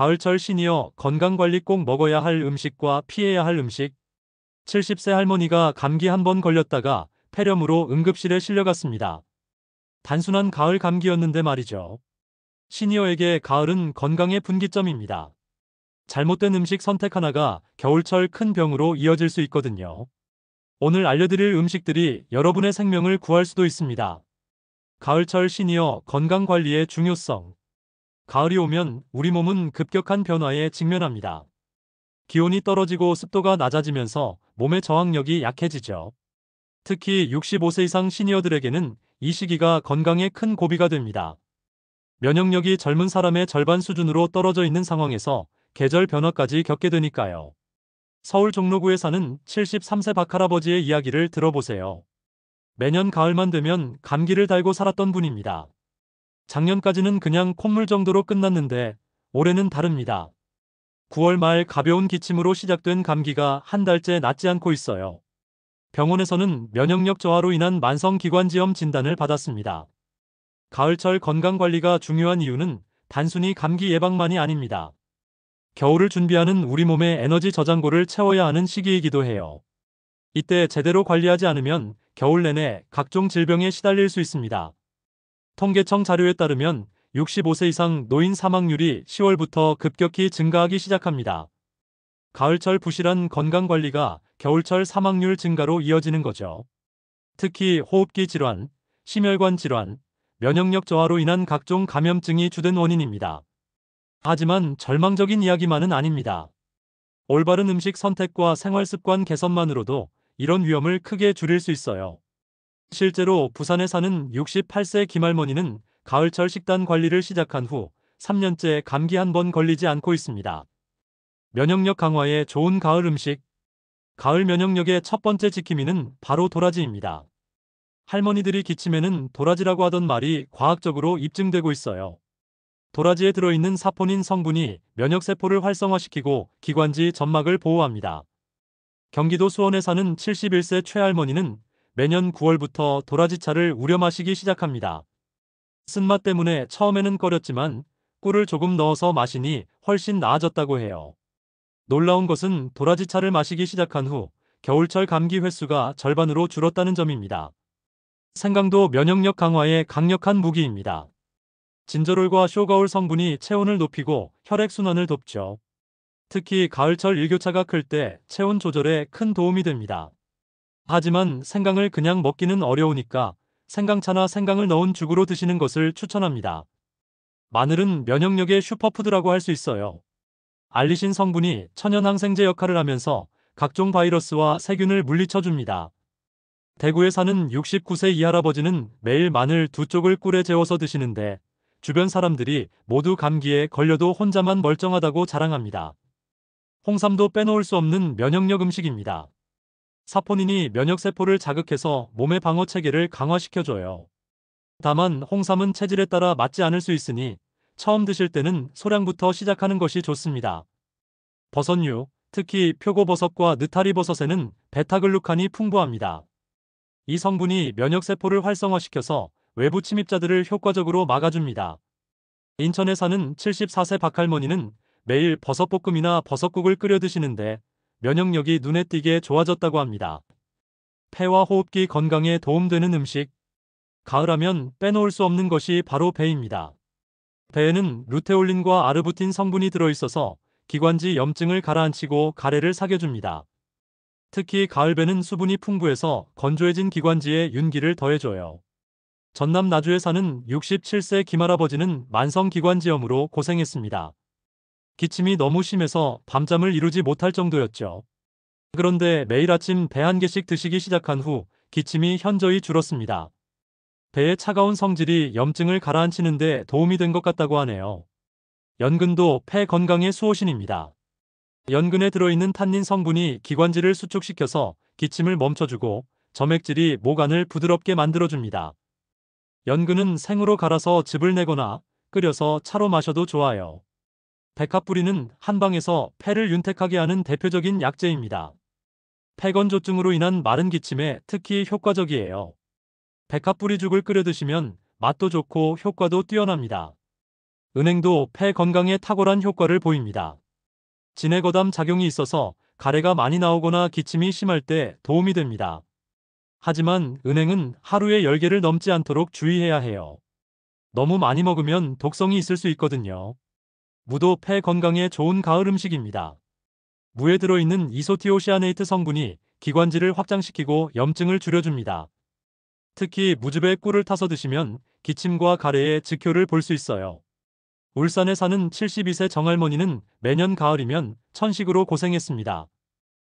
가을철 시니어 건강관리 꼭 먹어야 할 음식과 피해야 할 음식. 70세 할머니가 감기 한 번 걸렸다가 폐렴으로 응급실에 실려갔습니다. 단순한 가을 감기였는데 말이죠. 시니어에게 가을은 건강의 분기점입니다. 잘못된 음식 선택 하나가 겨울철 큰 병으로 이어질 수 있거든요. 오늘 알려드릴 음식들이 여러분의 생명을 구할 수도 있습니다. 가을철 시니어 건강관리의 중요성. 가을이 오면 우리 몸은 급격한 변화에 직면합니다. 기온이 떨어지고 습도가 낮아지면서 몸의 저항력이 약해지죠. 특히 65세 이상 시니어들에게는 이 시기가 건강에 큰 고비가 됩니다. 면역력이 젊은 사람의 절반 수준으로 떨어져 있는 상황에서 계절 변화까지 겪게 되니까요. 서울 종로구에 사는 73세 박할아버지의 이야기를 들어보세요. 매년 가을만 되면 감기를 달고 살았던 분입니다. 작년까지는 그냥 콧물 정도로 끝났는데 올해는 다릅니다. 9월 말 가벼운 기침으로 시작된 감기가 한 달째 낫지 않고 있어요. 병원에서는 면역력 저하로 인한 만성기관지염 진단을 받았습니다. 가을철 건강관리가 중요한 이유는 단순히 감기 예방만이 아닙니다. 겨울을 준비하는 우리 몸의 에너지 저장고를 채워야 하는 시기이기도 해요. 이때 제대로 관리하지 않으면 겨울 내내 각종 질병에 시달릴 수 있습니다. 통계청 자료에 따르면 65세 이상 노인 사망률이 10월부터 급격히 증가하기 시작합니다. 가을철 부실한 건강관리가 겨울철 사망률 증가로 이어지는 거죠. 특히 호흡기 질환, 심혈관 질환, 면역력 저하로 인한 각종 감염증이 주된 원인입니다. 하지만 절망적인 이야기만은 아닙니다. 올바른 음식 선택과 생활습관 개선만으로도 이런 위험을 크게 줄일 수 있어요. 실제로 부산에 사는 68세 김할머니는 가을철 식단 관리를 시작한 후 3년째 감기 한 번 걸리지 않고 있습니다. 면역력 강화에 좋은 가을 음식. 가을 면역력의 첫 번째 지킴이는 바로 도라지입니다. 할머니들이 기침에는 도라지라고 하던 말이 과학적으로 입증되고 있어요. 도라지에 들어있는 사포닌 성분이 면역세포를 활성화시키고 기관지 점막을 보호합니다. 경기도 수원에 사는 71세 최할머니는 매년 9월부터 도라지차를 우려 마시기 시작합니다. 쓴맛 때문에 처음에는 꺼렸지만 꿀을 조금 넣어서 마시니 훨씬 나아졌다고 해요. 놀라운 것은 도라지차를 마시기 시작한 후 겨울철 감기 횟수가 절반으로 줄었다는 점입니다. 생강도 면역력 강화에 강력한 무기입니다. 진저롤과 쇼가올 성분이 체온을 높이고 혈액순환을 돕죠. 특히 가을철 일교차가 클 때 체온 조절에 큰 도움이 됩니다. 하지만 생강을 그냥 먹기는 어려우니까 생강차나 생강을 넣은 죽으로 드시는 것을 추천합니다. 마늘은 면역력의 슈퍼푸드라고 할 수 있어요. 알리신 성분이 천연 항생제 역할을 하면서 각종 바이러스와 세균을 물리쳐줍니다. 대구에 사는 69세 이할아버지는 매일 마늘 2쪽을 꿀에 재워서 드시는데 주변 사람들이 모두 감기에 걸려도 혼자만 멀쩡하다고 자랑합니다. 홍삼도 빼놓을 수 없는 면역력 음식입니다. 사포닌이 면역세포를 자극해서 몸의 방어 체계를 강화시켜줘요. 다만 홍삼은 체질에 따라 맞지 않을 수 있으니 처음 드실 때는 소량부터 시작하는 것이 좋습니다. 버섯류, 특히 표고버섯과 느타리버섯에는 베타글루칸이 풍부합니다. 이 성분이 면역세포를 활성화시켜서 외부 침입자들을 효과적으로 막아줍니다. 인천에 사는 74세 박할머니는 매일 버섯볶음이나 버섯국을 끓여 드시는데 면역력이 눈에 띄게 좋아졌다고 합니다. 폐와 호흡기 건강에 도움되는 음식. 가을하면 빼놓을 수 없는 것이 바로 배입니다. 배에는 루테올린과 아르부틴 성분이 들어있어서 기관지 염증을 가라앉히고 가래를 사겨줍니다. 특히 가을배는 수분이 풍부해서 건조해진 기관지에 윤기를 더해줘요. 전남 나주에 사는 67세 김할아버지는 만성기관지염으로 고생했습니다. 기침이 너무 심해서 밤잠을 이루지 못할 정도였죠. 그런데 매일 아침 배 한 개씩 드시기 시작한 후 기침이 현저히 줄었습니다. 배의 차가운 성질이 염증을 가라앉히는 데 도움이 된 것 같다고 하네요. 연근도 폐 건강의 수호신입니다. 연근에 들어있는 탄닌 성분이 기관지를 수축시켜서 기침을 멈춰주고 점액질이 목 안을 부드럽게 만들어줍니다. 연근은 생으로 갈아서 즙을 내거나 끓여서 차로 마셔도 좋아요. 백합뿌리는 한방에서 폐를 윤택하게 하는 대표적인 약재입니다. 폐건조증으로 인한 마른 기침에 특히 효과적이에요. 백합뿌리죽을 끓여 드시면 맛도 좋고 효과도 뛰어납니다. 은행도 폐 건강에 탁월한 효과를 보입니다. 진해거담 작용이 있어서 가래가 많이 나오거나 기침이 심할 때 도움이 됩니다. 하지만 은행은 하루에 10개를 넘지 않도록 주의해야 해요. 너무 많이 먹으면 독성이 있을 수 있거든요. 무도 폐 건강에 좋은 가을 음식입니다. 무에 들어있는 이소티오시아네이트 성분이 기관지를 확장시키고 염증을 줄여줍니다. 특히 무즙에 꿀을 타서 드시면 기침과 가래의 즉효를 볼 수 있어요. 울산에 사는 72세 정할머니는 매년 가을이면 천식으로 고생했습니다.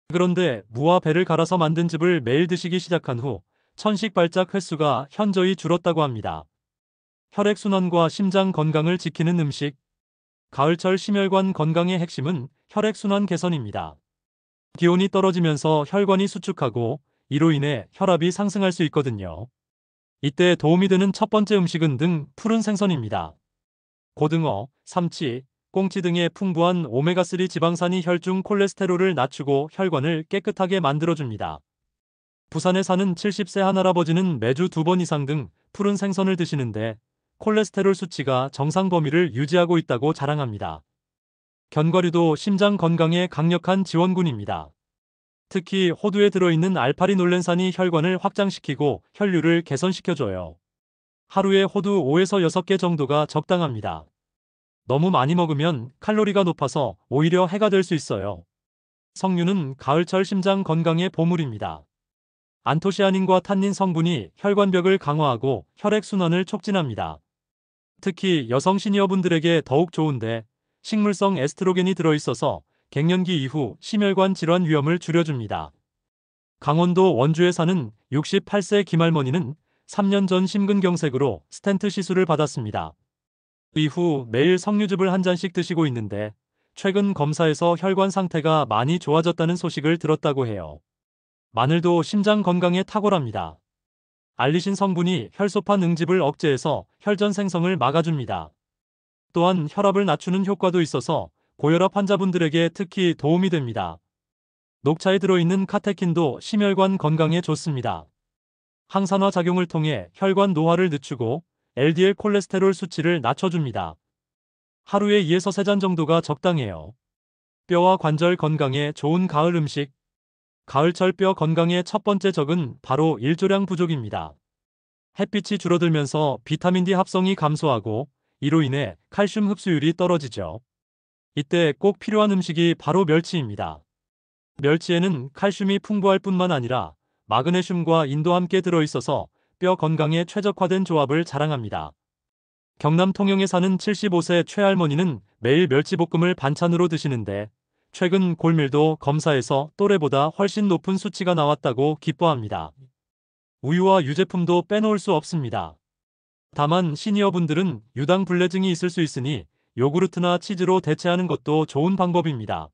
그런데 무와 배를 갈아서 만든 즙을 매일 드시기 시작한 후 천식 발작 횟수가 현저히 줄었다고 합니다. 혈액순환과 심장 건강을 지키는 음식. 가을철 심혈관 건강의 핵심은 혈액순환 개선입니다. 기온이 떨어지면서 혈관이 수축하고 이로 인해 혈압이 상승할 수 있거든요. 이때 도움이 되는 첫 번째 음식은 등 푸른 생선입니다. 고등어, 삼치, 꽁치 등의 풍부한 오메가3 지방산이 혈중 콜레스테롤을 낮추고 혈관을 깨끗하게 만들어줍니다. 부산에 사는 70세 한할아버지는 매주 2번 이상 등 푸른 생선을 드시는데 콜레스테롤 수치가 정상 범위를 유지하고 있다고 자랑합니다. 견과류도 심장 건강에 강력한 지원군입니다. 특히 호두에 들어있는 알파리놀렌산이 혈관을 확장시키고 혈류를 개선시켜줘요. 하루에 호두 5에서 6개 정도가 적당합니다. 너무 많이 먹으면 칼로리가 높아서 오히려 해가 될 수 있어요. 석류는 가을철 심장 건강의 보물입니다. 안토시아닌과 탄닌 성분이 혈관벽을 강화하고 혈액순환을 촉진합니다. 특히 여성 시니어분들에게 더욱 좋은데 식물성 에스트로겐이 들어있어서 갱년기 이후 심혈관 질환 위험을 줄여줍니다. 강원도 원주에 사는 68세 김할머니는 3년 전 심근경색으로 스텐트 시술을 받았습니다. 이후 매일 석류즙을 한 잔씩 드시고 있는데 최근 검사에서 혈관 상태가 많이 좋아졌다는 소식을 들었다고 해요. 마늘도 심장 건강에 탁월합니다. 알리신 성분이 혈소판 응집을 억제해서 혈전 생성을 막아줍니다. 또한 혈압을 낮추는 효과도 있어서 고혈압 환자분들에게 특히 도움이 됩니다. 녹차에 들어있는 카테킨도 심혈관 건강에 좋습니다. 항산화 작용을 통해 혈관 노화를 늦추고 LDL 콜레스테롤 수치를 낮춰줍니다. 하루에 2에서 3잔 정도가 적당해요. 뼈와 관절 건강에 좋은 가을 음식. 가을철 뼈 건강의 첫 번째 적은 바로 일조량 부족입니다. 햇빛이 줄어들면서 비타민 D 합성이 감소하고 이로 인해 칼슘 흡수율이 떨어지죠. 이때 꼭 필요한 음식이 바로 멸치입니다. 멸치에는 칼슘이 풍부할 뿐만 아니라 마그네슘과 인도 함께 들어있어서 뼈 건강에 최적화된 조합을 자랑합니다. 경남 통영에 사는 75세 최할머니는 매일 멸치볶음을 반찬으로 드시는데 최근 골밀도 검사에서 또래보다 훨씬 높은 수치가 나왔다고 기뻐합니다. 우유와 유제품도 빼놓을 수 없습니다. 다만 시니어분들은 유당 불내증이 있을 수 있으니 요구르트나 치즈로 대체하는 것도 좋은 방법입니다.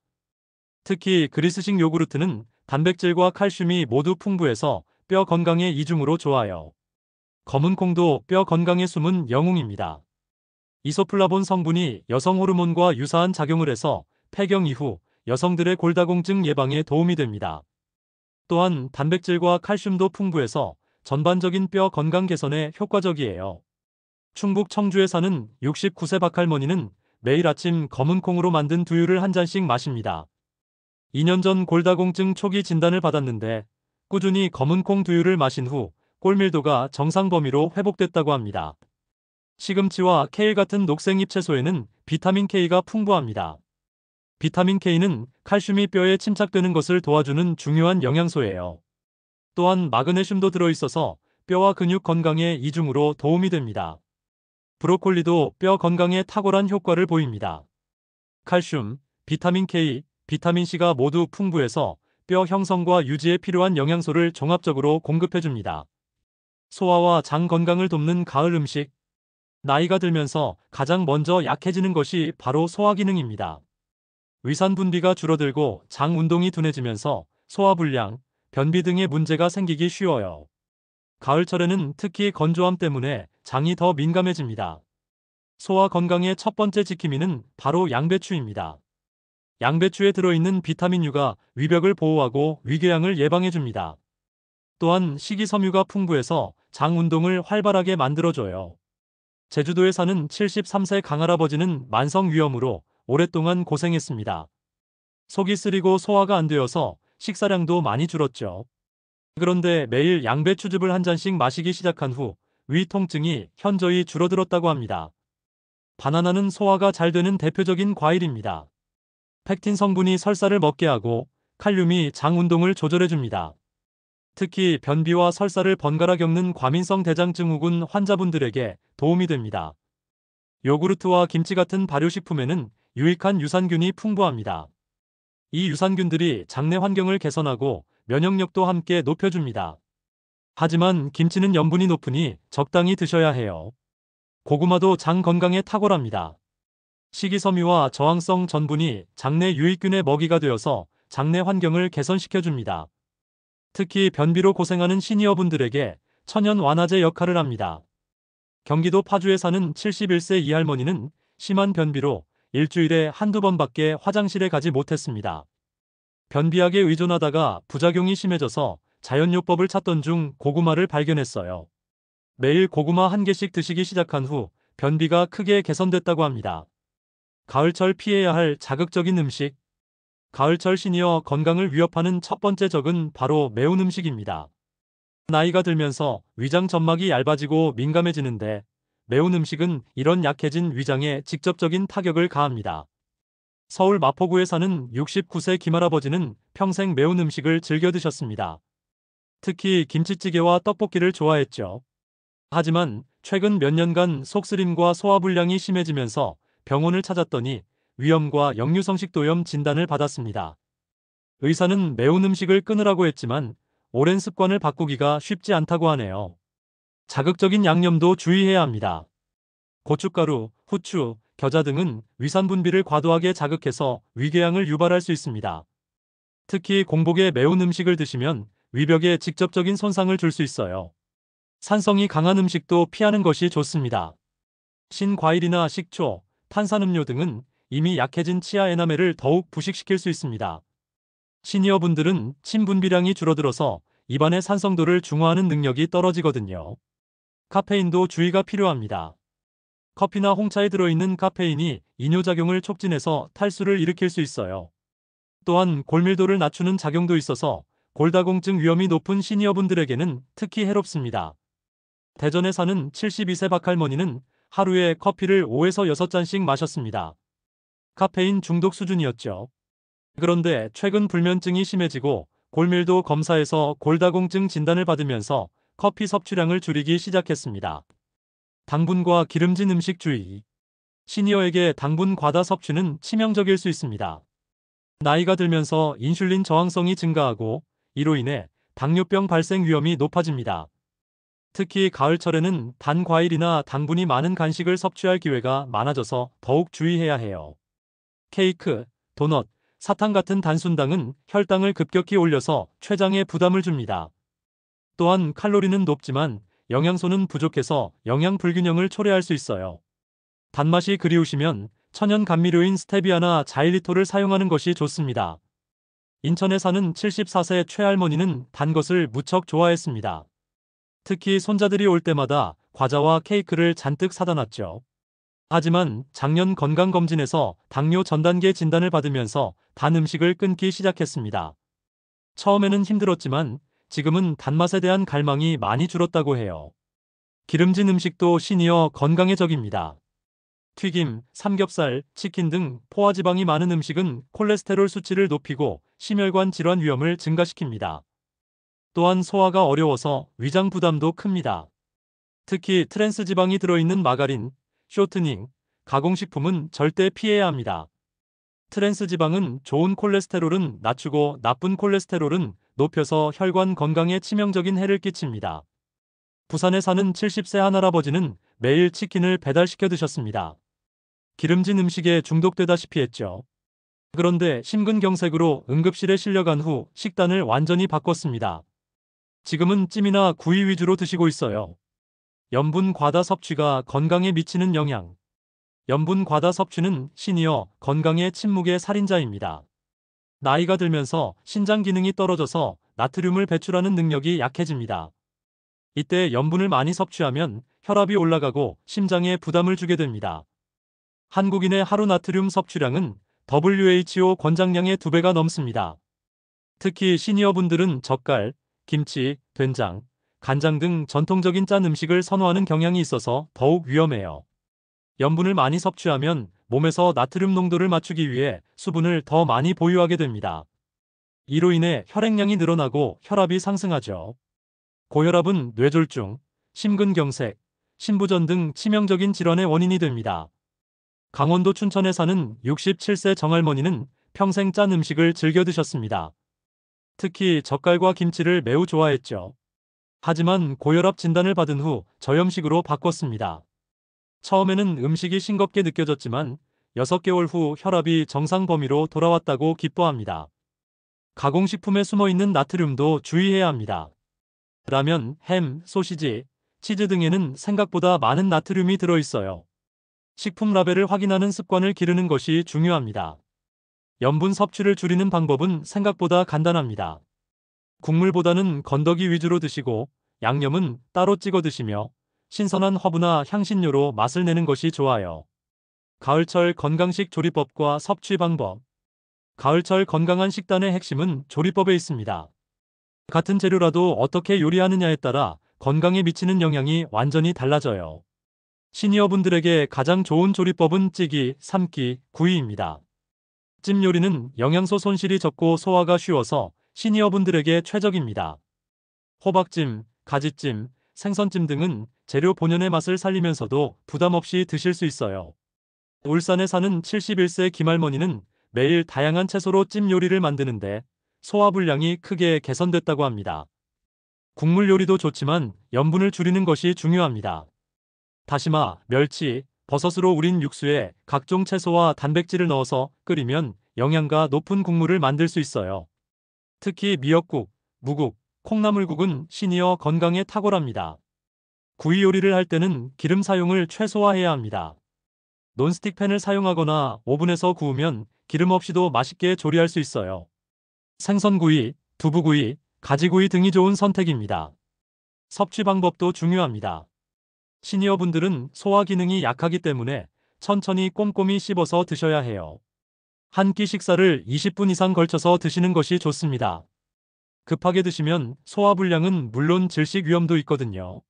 특히 그리스식 요구르트는 단백질과 칼슘이 모두 풍부해서 뼈 건강에 이중으로 좋아요. 검은 콩도 뼈 건강에 숨은 영웅입니다. 이소플라본 성분이 여성 호르몬과 유사한 작용을 해서 폐경 이후 여성들의 골다공증 예방에 도움이 됩니다. 또한 단백질과 칼슘도 풍부해서 전반적인 뼈 건강 개선에 효과적이에요. 충북 청주에 사는 69세 박할머니는 매일 아침 검은 콩으로 만든 두유를 한 잔씩 마십니다. 2년 전 골다공증 초기 진단을 받았는데 꾸준히 검은 콩 두유를 마신 후 골밀도가 정상 범위로 회복됐다고 합니다. 시금치와 케일 같은 녹색잎 채소에는 비타민 K가 풍부합니다. 비타민 K는 칼슘이 뼈에 침착되는 것을 도와주는 중요한 영양소예요. 또한 마그네슘도 들어있어서 뼈와 근육 건강에 이중으로 도움이 됩니다. 브로콜리도 뼈 건강에 탁월한 효과를 보입니다. 칼슘, 비타민 K, 비타민 C가 모두 풍부해서 뼈 형성과 유지에 필요한 영양소를 종합적으로 공급해줍니다. 소화와 장 건강을 돕는 가을 음식. 나이가 들면서 가장 먼저 약해지는 것이 바로 소화 기능입니다. 위산 분비가 줄어들고 장 운동이 둔해지면서 소화불량, 변비 등의 문제가 생기기 쉬워요. 가을철에는 특히 건조함 때문에 장이 더 민감해집니다. 소화 건강의 첫 번째 지킴이는 바로 양배추입니다. 양배추에 들어있는 비타민 U가 위벽을 보호하고 위궤양을 예방해줍니다. 또한 식이섬유가 풍부해서 장 운동을 활발하게 만들어줘요. 제주도에 사는 73세 강할아버지는 만성 위염으로 오랫동안 고생했습니다. 속이 쓰리고 소화가 안 되어서 식사량도 많이 줄었죠. 그런데 매일 양배추즙을 한 잔씩 마시기 시작한 후 위 통증이 현저히 줄어들었다고 합니다. 바나나는 소화가 잘 되는 대표적인 과일입니다. 펙틴 성분이 설사를 먹게 하고 칼륨이 장 운동을 조절해줍니다. 특히 변비와 설사를 번갈아 겪는 과민성 대장증후군 환자분들에게 도움이 됩니다. 요구르트와 김치 같은 발효식품에는 유익한 유산균이 풍부합니다. 이 유산균들이 장내 환경을 개선하고 면역력도 함께 높여줍니다. 하지만 김치는 염분이 높으니 적당히 드셔야 해요. 고구마도 장 건강에 탁월합니다. 식이섬유와 저항성 전분이 장내 유익균의 먹이가 되어서 장내 환경을 개선시켜줍니다. 특히 변비로 고생하는 시니어분들에게 천연 완화제 역할을 합니다. 경기도 파주에 사는 71세 이 할머니는 심한 변비로 일주일에 한두 번밖에 화장실에 가지 못했습니다. 변비약에 의존하다가 부작용이 심해져서 자연요법을 찾던 중 고구마를 발견했어요. 매일 고구마 한 개씩 드시기 시작한 후 변비가 크게 개선됐다고 합니다. 가을철 피해야 할 자극적인 음식. 가을철 시니어 건강을 위협하는 첫 번째 적은 바로 매운 음식입니다. 나이가 들면서 위장 점막이 얇아지고 민감해지는데 매운 음식은 이런 약해진 위장에 직접적인 타격을 가합니다. 서울 마포구에 사는 69세 김할아버지는 평생 매운 음식을 즐겨 드셨습니다. 특히 김치찌개와 떡볶이를 좋아했죠. 하지만 최근 몇 년간 속쓰림과 소화불량이 심해지면서 병원을 찾았더니 위염과 역류성식도염 진단을 받았습니다. 의사는 매운 음식을 끊으라고 했지만 오랜 습관을 바꾸기가 쉽지 않다고 하네요. 자극적인 양념도 주의해야 합니다. 고춧가루, 후추, 겨자 등은 위산 분비를 과도하게 자극해서 위궤양을 유발할 수 있습니다. 특히 공복에 매운 음식을 드시면 위벽에 직접적인 손상을 줄 수 있어요. 산성이 강한 음식도 피하는 것이 좋습니다. 신과일이나 식초, 탄산음료 등은 이미 약해진 치아 에나멜을 더욱 부식시킬 수 있습니다. 시니어분들은 침 분비량이 줄어들어서 입안의 산성도를 중화하는 능력이 떨어지거든요. 카페인도 주의가 필요합니다. 커피나 홍차에 들어있는 카페인이 이뇨작용을 촉진해서 탈수를 일으킬 수 있어요. 또한 골밀도를 낮추는 작용도 있어서 골다공증 위험이 높은 시니어분들에게는 특히 해롭습니다. 대전에 사는 72세 박할머니는 하루에 커피를 5에서 6잔씩 마셨습니다. 카페인 중독 수준이었죠. 그런데 최근 불면증이 심해지고 골밀도 검사에서 골다공증 진단을 받으면서 커피 섭취량을 줄이기 시작했습니다. 당분과 기름진 음식 주의. 시니어에게 당분 과다 섭취는 치명적일 수 있습니다. 나이가 들면서 인슐린 저항성이 증가하고 이로 인해 당뇨병 발생 위험이 높아집니다. 특히 가을철에는 단 과일이나 당분이 많은 간식을 섭취할 기회가 많아져서 더욱 주의해야 해요. 케이크, 도넛, 사탕 같은 단순당은 혈당을 급격히 올려서 췌장에 부담을 줍니다. 또한 칼로리는 높지만 영양소는 부족해서 영양 불균형을 초래할 수 있어요. 단맛이 그리우시면 천연 감미료인 스테비아나 자일리톨을 사용하는 것이 좋습니다. 인천에 사는 74세 최할머니는 단 것을 무척 좋아했습니다. 특히 손자들이 올 때마다 과자와 케이크를 잔뜩 사다 놨죠. 하지만 작년 건강검진에서 당뇨 전단계 진단을 받으면서 단 음식을 끊기 시작했습니다. 처음에는 힘들었지만 지금은 단맛에 대한 갈망이 많이 줄었다고 해요. 기름진 음식도 시니어 건강에 적입니다. 튀김, 삼겹살, 치킨 등 포화지방이 많은 음식은 콜레스테롤 수치를 높이고 심혈관 질환 위험을 증가시킵니다. 또한 소화가 어려워서 위장 부담도 큽니다. 특히 트랜스 지방이 들어있는 마가린, 쇼트닝, 가공식품은 절대 피해야 합니다. 트랜스 지방은 좋은 콜레스테롤은 낮추고 나쁜 콜레스테롤은 높여서 혈관 건강에 치명적인 해를 끼칩니다. 부산에 사는 70세 한 할아버지는 매일 치킨을 배달시켜 드셨습니다. 기름진 음식에 중독되다시피 했죠. 그런데 심근경색으로 응급실에 실려간 후 식단을 완전히 바꿨습니다. 지금은 찜이나 구이 위주로 드시고 있어요. 염분 과다 섭취가 건강에 미치는 영향. 염분 과다 섭취는 시니어 건강의 침묵의 살인자입니다. 나이가 들면서 신장 기능이 떨어져서 나트륨을 배출하는 능력이 약해집니다. 이때 염분을 많이 섭취하면 혈압이 올라가고 심장에 부담을 주게 됩니다. 한국인의 하루 나트륨 섭취량은 WHO 권장량의 2배가 넘습니다. 특히 시니어분들은 젓갈, 김치, 된장, 간장 등 전통적인 짠 음식을 선호하는 경향이 있어서 더욱 위험해요. 염분을 많이 섭취하면 몸에서 나트륨 농도를 맞추기 위해 수분을 더 많이 보유하게 됩니다. 이로 인해 혈액량이 늘어나고 혈압이 상승하죠. 고혈압은 뇌졸중, 심근경색, 신부전 등 치명적인 질환의 원인이 됩니다. 강원도 춘천에 사는 67세 정할머니는 평생 짠 음식을 즐겨 드셨습니다. 특히 젓갈과 김치를 매우 좋아했죠. 하지만 고혈압 진단을 받은 후 저염식으로 바꿨습니다. 처음에는 음식이 싱겁게 느껴졌지만 6개월 후 혈압이 정상 범위로 돌아왔다고 기뻐합니다. 가공식품에 숨어있는 나트륨도 주의해야 합니다. 라면, 햄, 소시지, 치즈 등에는 생각보다 많은 나트륨이 들어있어요. 식품 라벨을 확인하는 습관을 기르는 것이 중요합니다. 염분 섭취를 줄이는 방법은 생각보다 간단합니다. 국물보다는 건더기 위주로 드시고 양념은 따로 찍어 드시며 신선한 허브나 향신료로 맛을 내는 것이 좋아요. 가을철 건강식 조리법과 섭취 방법. 가을철 건강한 식단의 핵심은 조리법에 있습니다. 같은 재료라도 어떻게 요리하느냐에 따라 건강에 미치는 영향이 완전히 달라져요. 시니어분들에게 가장 좋은 조리법은 찌기, 삶기, 구이입니다. 찜 요리는 영양소 손실이 적고 소화가 쉬워서 시니어분들에게 최적입니다. 호박찜, 가지찜, 생선찜 등은 재료 본연의 맛을 살리면서도 부담 없이 드실 수 있어요. 울산에 사는 71세 김할머니는 매일 다양한 채소로 찜 요리를 만드는데 소화 불량이 크게 개선됐다고 합니다. 국물 요리도 좋지만 염분을 줄이는 것이 중요합니다. 다시마, 멸치, 버섯으로 우린 육수에 각종 채소와 단백질을 넣어서 끓이면 영양가 높은 국물을 만들 수 있어요. 특히 미역국, 무국, 콩나물국은 시니어 건강에 탁월합니다. 구이 요리를 할 때는 기름 사용을 최소화해야 합니다. 논스틱 팬을 사용하거나 오븐에서 구우면 기름 없이도 맛있게 조리할 수 있어요. 생선구이, 두부구이, 가지구이 등이 좋은 선택입니다. 섭취 방법도 중요합니다. 시니어분들은 소화 기능이 약하기 때문에 천천히 꼼꼼히 씹어서 드셔야 해요. 한 끼 식사를 20분 이상 걸쳐서 드시는 것이 좋습니다. 급하게 드시면 소화불량은 물론 질식 위험도 있거든요.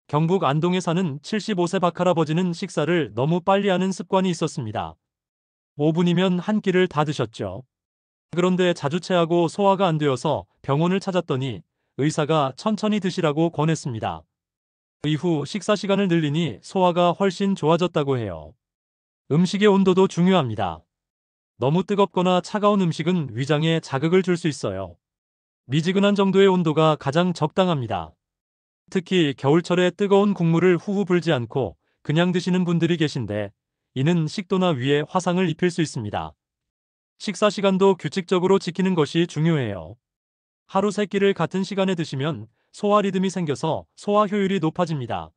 경북 안동에 사는 75세 박할아버지는 식사를 너무 빨리 하는 습관이 있었습니다. 5분이면 한 끼를 다 드셨죠. 그런데 자주 체하고 소화가 안 되어서 병원을 찾았더니 의사가 천천히 드시라고 권했습니다. 이후 식사 시간을 늘리니 소화가 훨씬 좋아졌다고 해요. 음식의 온도도 중요합니다. 너무 뜨겁거나 차가운 음식은 위장에 자극을 줄 수 있어요. 미지근한 정도의 온도가 가장 적당합니다. 특히 겨울철에 뜨거운 국물을 후후 불지 않고 그냥 드시는 분들이 계신데 이는 식도나 위에 화상을 입힐 수 있습니다. 식사 시간도 규칙적으로 지키는 것이 중요해요. 하루 3끼를 같은 시간에 드시면 소화 리듬이 생겨서 소화 효율이 높아집니다.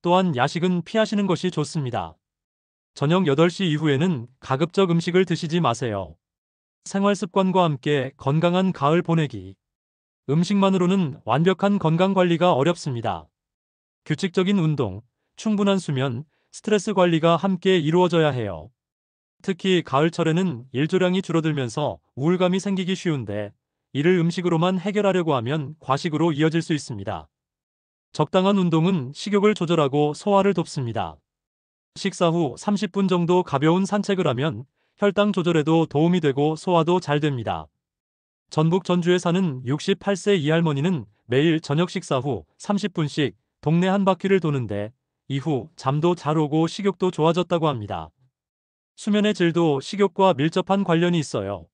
또한 야식은 피하시는 것이 좋습니다. 저녁 8시 이후에는 가급적 음식을 드시지 마세요. 생활 습관과 함께 건강한 가을 보내기. 음식만으로는 완벽한 건강 관리가 어렵습니다. 규칙적인 운동, 충분한 수면, 스트레스 관리가 함께 이루어져야 해요. 특히 가을철에는 일조량이 줄어들면서 우울감이 생기기 쉬운데 이를 음식으로만 해결하려고 하면 과식으로 이어질 수 있습니다. 적당한 운동은 식욕을 조절하고 소화를 돕습니다. 식사 후 30분 정도 가벼운 산책을 하면 혈당 조절에도 도움이 되고 소화도 잘 됩니다. 전북 전주에 사는 68세 이 할머니는 매일 저녁 식사 후 30분씩 동네 한 바퀴를 도는데 이후 잠도 잘 오고 식욕도 좋아졌다고 합니다. 수면의 질도 식욕과 밀접한 관련이 있어요.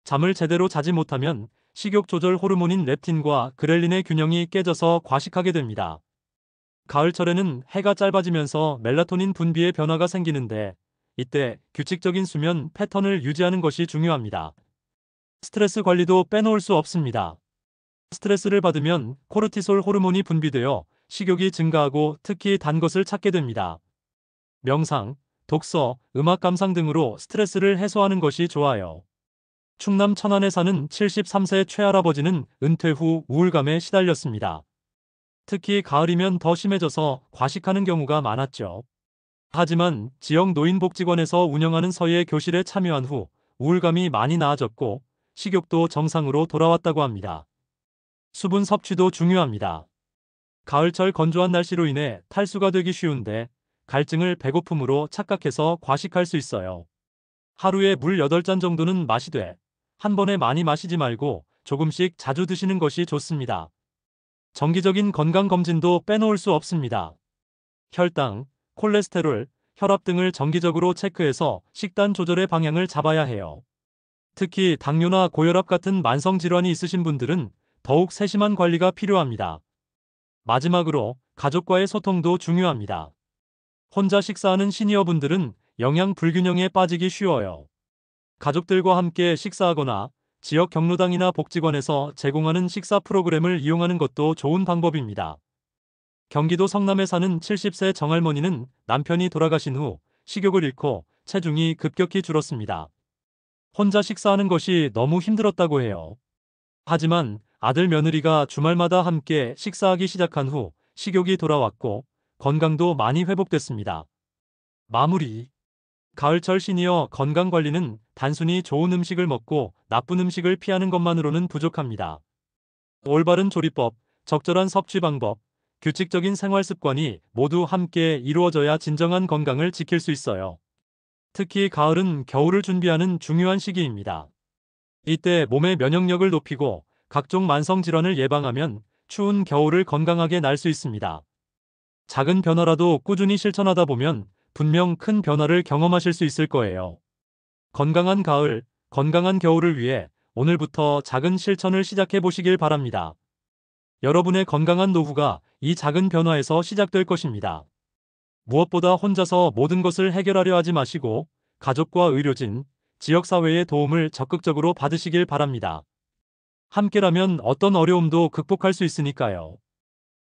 잠을 제대로 자지 못하면 식욕 조절 호르몬인 렙틴과 그렐린의 균형이 깨져서 과식하게 됩니다. 가을철에는 해가 짧아지면서 멜라토닌 분비에 변화가 생기는데 이때 규칙적인 수면 패턴을 유지하는 것이 중요합니다. 스트레스 관리도 빼놓을 수 없습니다. 스트레스를 받으면 코르티솔 호르몬이 분비되어 식욕이 증가하고 특히 단 것을 찾게 됩니다. 명상, 독서, 음악 감상 등으로 스트레스를 해소하는 것이 좋아요. 충남 천안에 사는 73세 최할아버지는 은퇴 후 우울감에 시달렸습니다. 특히 가을이면 더 심해져서 과식하는 경우가 많았죠. 하지만 지역 노인복지관에서 운영하는 서예 교실에 참여한 후 우울감이 많이 나아졌고 식욕도 정상으로 돌아왔다고 합니다. 수분 섭취도 중요합니다. 가을철 건조한 날씨로 인해 탈수가 되기 쉬운데 갈증을 배고픔으로 착각해서 과식할 수 있어요. 하루에 물 8잔 정도는 마시되 한 번에 많이 마시지 말고 조금씩 자주 드시는 것이 좋습니다. 정기적인 건강검진도 빼놓을 수 없습니다. 혈당, 콜레스테롤, 혈압 등을 정기적으로 체크해서 식단 조절의 방향을 잡아야 해요. 특히 당뇨나 고혈압 같은 만성질환이 있으신 분들은 더욱 세심한 관리가 필요합니다. 마지막으로 가족과의 소통도 중요합니다. 혼자 식사하는 시니어분들은 영양 불균형에 빠지기 쉬워요. 가족들과 함께 식사하거나 지역 경로당이나 복지관에서 제공하는 식사 프로그램을 이용하는 것도 좋은 방법입니다. 경기도 성남에 사는 70세 정할머니는 남편이 돌아가신 후 식욕을 잃고 체중이 급격히 줄었습니다. 혼자 식사하는 것이 너무 힘들었다고 해요. 하지만 아들 며느리가 주말마다 함께 식사하기 시작한 후 식욕이 돌아왔고 건강도 많이 회복됐습니다. 마무리. 가을철 시니어 건강관리는 단순히 좋은 음식을 먹고 나쁜 음식을 피하는 것만으로는 부족합니다. 올바른 조리법, 적절한 섭취 방법, 규칙적인 생활 습관이 모두 함께 이루어져야 진정한 건강을 지킬 수 있어요. 특히 가을은 겨울을 준비하는 중요한 시기입니다. 이때 몸의 면역력을 높이고 각종 만성 질환을 예방하면 추운 겨울을 건강하게 날 수 있습니다. 작은 변화라도 꾸준히 실천하다 보면 분명 큰 변화를 경험하실 수 있을 거예요. 건강한 가을, 건강한 겨울을 위해 오늘부터 작은 실천을 시작해 보시길 바랍니다. 여러분의 건강한 노후가 이 작은 변화에서 시작될 것입니다. 무엇보다 혼자서 모든 것을 해결하려 하지 마시고 가족과 의료진, 지역사회의 도움을 적극적으로 받으시길 바랍니다. 함께라면 어떤 어려움도 극복할 수 있으니까요.